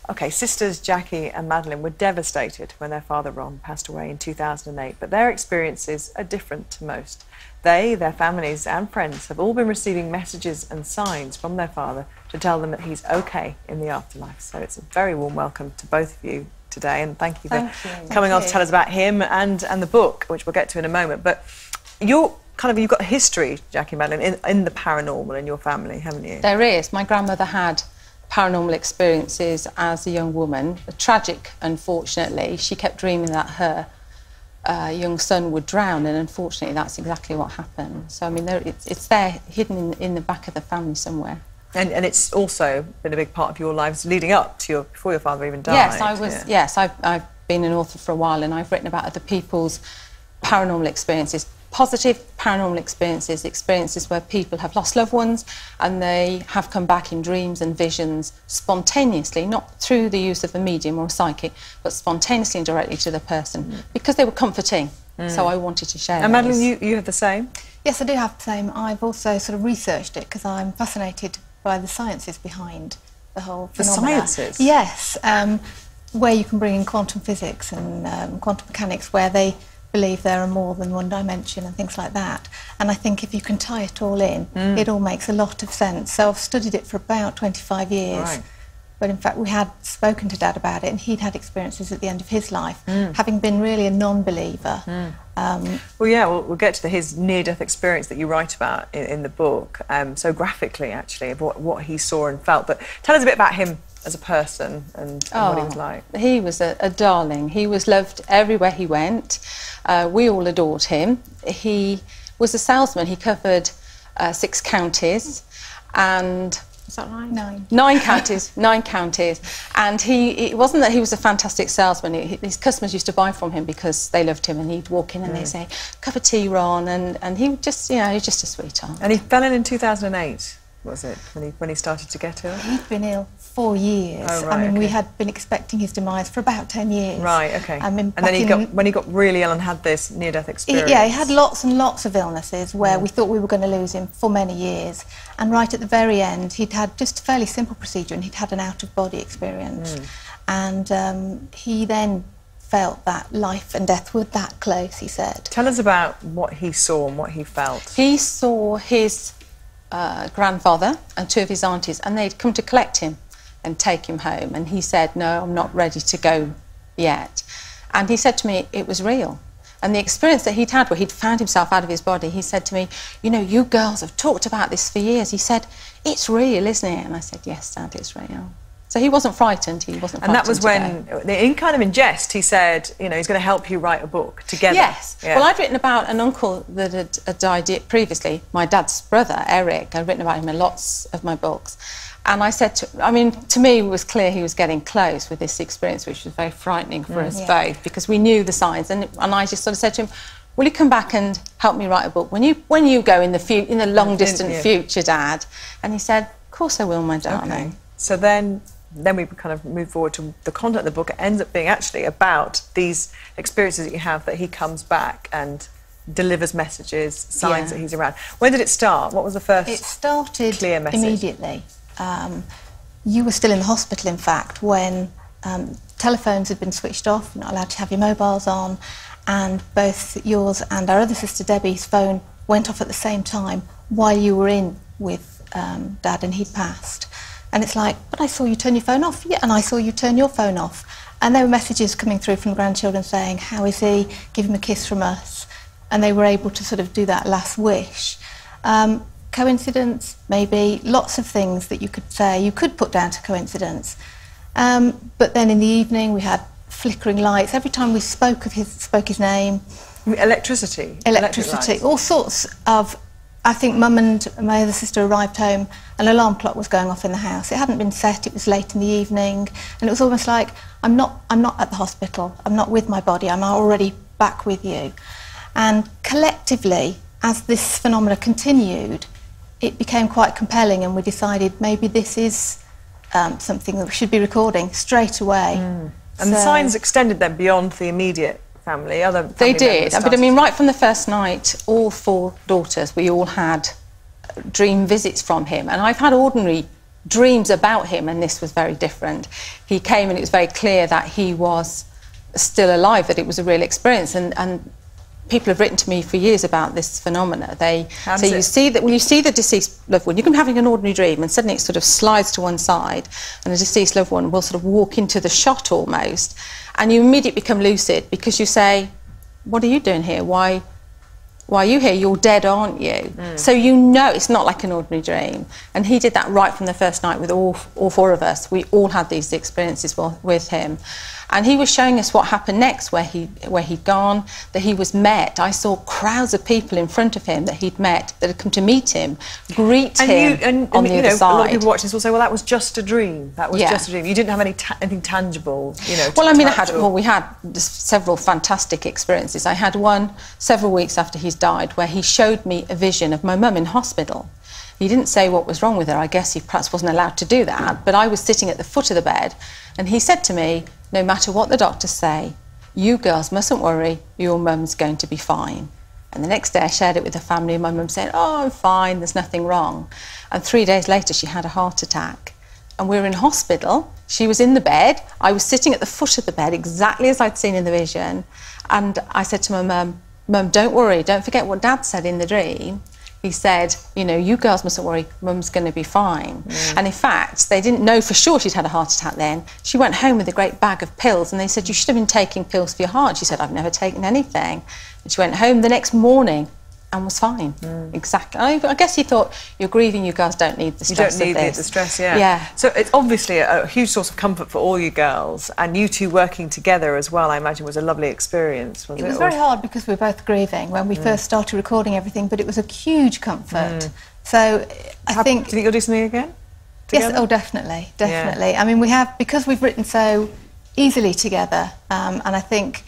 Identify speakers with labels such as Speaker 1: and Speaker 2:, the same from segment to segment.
Speaker 1: OK, sisters Jacky and Madeline were devastated when their father, Ron, passed away in 2008, but their experiences are different to most. They, their families and friends have all been receiving messages and signs from their father to tell them that he's OK in the afterlife. So it's a very warm welcome to both of you today, and thank you for coming on to tell us about him and the book, which we'll get to in a moment. But you've got a history, Jacky and Madeline, in the paranormal in your family, haven't you?
Speaker 2: There is. My grandmother had paranormal experiences as a young woman. Tragic, unfortunately. She kept dreaming that her young son would drown, and unfortunately that's exactly what happened. So I mean, it's there, hidden in the back of the family somewhere. And
Speaker 1: it's also been a big part of your lives leading up to before your father even died.
Speaker 2: Yes, I was. Yeah. Yes, I've been an author for a while, and I've written about other people's paranormal experiences. Positive paranormal experiences where people have lost loved ones and they have come back in dreams and visions spontaneously, not through the use of a medium or a psychic, but spontaneously and directly to the person, because they were comforting. So I wanted to share.
Speaker 1: And Madeline, you have the same?
Speaker 3: Yes, I do have the same. I've also sort of researched it because I'm fascinated by the sciences behind the whole phenomena.
Speaker 1: The sciences?
Speaker 3: Yes, where you can bring in quantum physics and quantum mechanics, where they believe there are more than one dimension and things like that. And I think if you can tie it all in, it all makes a lot of sense. So I've studied it for about 25 years.
Speaker 1: Right.
Speaker 3: But in fact, we had spoken to Dad about it, and he'd had experiences at the end of his life, having been really a non-believer.
Speaker 1: Well, yeah, we'll get to his near-death experience that you write about in the book, so graphically, actually, of what he saw and felt. But tell us a bit about him as a person and what he was like.
Speaker 2: He was a darling. He was loved everywhere he went. We all adored him. He was a salesman. He covered 6 counties, and is that right? 9. 9 counties. 9 counties. And it wasn't that he was a fantastic salesman. His customers used to buy from him because they loved him, and he'd walk in and they'd say, "Cup of tea, Ron," and he would just, he was just a sweetheart.
Speaker 1: And he fell in 2008, was it, when he started to get ill?
Speaker 3: He'd been ill 4 years.
Speaker 1: Oh, right,
Speaker 3: I mean, we had been expecting his demise for about 10 years.
Speaker 1: Right, OK.
Speaker 3: I mean,
Speaker 1: and then when he got really ill and had this near-death experience.
Speaker 3: Yeah, he had lots and lots of illnesses where we thought we were going to lose him for many years. And right at the very end, he'd had just a fairly simple procedure, and he'd had an out-of-body experience. And he then felt that life and death were that close, he said.
Speaker 1: Tell us about what he saw and what he felt.
Speaker 2: He saw his grandfather and 2 of his aunties, and they'd come to collect him and take him home, and he said, "No, I'm not ready to go yet." And he said to me it was real. And the experience that he'd had where he'd found himself out of his body, he said to me, "You know, you girls have talked about this for years." He said, "It's real, isn't it?" And I said, "Yes, Dad, it's real." So he wasn't frightened. He wasn't frightened.
Speaker 1: And that was when, in jest, he said, he's going to help you write a book together.
Speaker 2: Yes. Yeah. Well, I'd written about an uncle that had died previously, my dad's brother, Eric. I'd written about him in lots of my books. And I said to me, it was clear he was getting close with this experience, which was very frightening for us both, because we knew the signs. And I just sort of said to him, "Will you come back and help me write a book when you go in the long distant future, Dad?" And he said, "Of course I will, my darling."
Speaker 1: Okay. So then we kind of move forward to the content of the book. It ends up being actually about these experiences that you have, that he comes back and delivers messages, signs that he's around. When did it start? What was the first clear message?
Speaker 3: It started immediately. You were still in the hospital, in fact, when telephones had been switched off. You're not allowed to have your mobiles on, and both yours and our other sister Debbie's phone went off at the same time while you were in with Dad, and he'd passed. And it's like, "But I saw you turn your phone off." "Yeah, and I saw you turn your phone off." And there were messages coming through from grandchildren saying, "How is he? Give him a kiss from us." And they were able to sort of do that last wish. Coincidence, maybe. Lots of things that you could put down to coincidence. But then in the evening we had flickering lights. Every time we spoke his name.
Speaker 1: Electricity?
Speaker 3: Electricity. All sorts of... I think Mum and my other sister arrived home, an alarm clock was going off in the house. It hadn't been set, it was late in the evening, and it was almost like, I'm not at the hospital, I'm not with my body, I'm already back with you. And collectively, as this phenomena continued, it became quite compelling, and we decided maybe this is something that we should be recording straight away.
Speaker 1: And the signs extended then beyond the immediate family, other family
Speaker 2: They did. But I mean, right from the first night, all 4 daughters, we all had dream visits from him. And I've had ordinary dreams about him, and this was very different. He came and it was very clear that he was still alive, that it was a real experience, and people have written to me for years about this phenomena. They say you see the deceased loved one, you can be having an ordinary dream and suddenly it sort of slides to one side and the deceased loved one will sort of walk into the shot almost, and you immediately become lucid because you say, what are you doing here? Why are you here? You're dead, aren't you? So you know it's not like an ordinary dream. And he did that right from the first night with all four of us. We all had these experiences with him. And he was showing us what happened next, where he'd gone, that he was met. I saw crowds of people in front of him that he'd met, that had come to meet him, greet him on the other side.
Speaker 1: A lot of people watching this will say, well, that was just a dream. That was just a dream. You didn't have anything tangible,
Speaker 2: Well, I mean, we had several fantastic experiences. I had one several weeks after he's died where he showed me a vision of my mum in hospital. He didn't say what was wrong with her. I guess he perhaps wasn't allowed to do that. But I was sitting at the foot of the bed and he said to me, no matter what the doctors say, you girls mustn't worry, your mum's going to be fine. And the next day I shared it with the family and my mum said, oh, I'm fine, there's nothing wrong. And 3 days later she had a heart attack. And we were in hospital, she was in the bed, I was sitting at the foot of the bed exactly as I'd seen in the vision. And I said to my mum, Mum, don't worry, don't forget what Dad said in the dream. He said, you know, you girls mustn't worry, Mum's going to be fine. And in fact, they didn't know for sure she'd had a heart attack then. She went home with a great bag of pills and they said, you should have been taking pills for your heart. She said, I've never taken anything. And she went home the next morning and was fine. Exactly. I guess he thought, you're grieving, you girls don't need the stress of this. You don't need
Speaker 1: the stress, yeah. So it's obviously a huge source of comfort for all you girls, and you two working together as well, I imagine, was a lovely experience, wasn't it?
Speaker 3: It was very hard because we were both grieving when we first started recording everything, but it was a huge comfort. So I think...
Speaker 1: Do you think you'll do something again? Together?
Speaker 3: Yes, oh, definitely, definitely. Yeah. I mean, we have, because we've written so easily together, and I think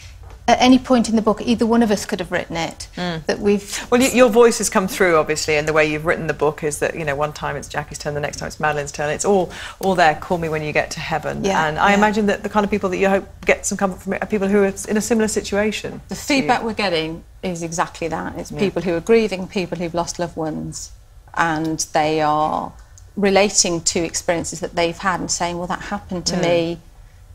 Speaker 3: at any point in the book, either one of us could have written it. That we've...
Speaker 1: Well, your voice has come through, obviously, and the way you've written the book is that, you know, one time it's Jacky's turn, the next time it's Madeline's turn. It's all there, call me when you get to heaven.
Speaker 3: Yeah,
Speaker 1: and I imagine that the kind of people that you hope get some comfort from it are people who are in a similar situation.
Speaker 2: The feedback we're getting is exactly that. It's people who are grieving, people who've lost loved ones, and they are relating to experiences that they've had and saying, well, that happened to me,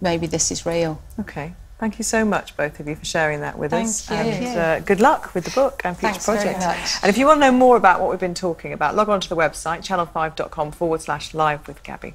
Speaker 2: maybe this is real.
Speaker 1: OK. Thank you so much, both of you, for sharing that with us.
Speaker 2: Thank you.
Speaker 1: And good luck with the book and future projects.
Speaker 2: Very much.
Speaker 1: And if you want to know more about what we've been talking about, log on to the website, channel5.com/live with Gabby.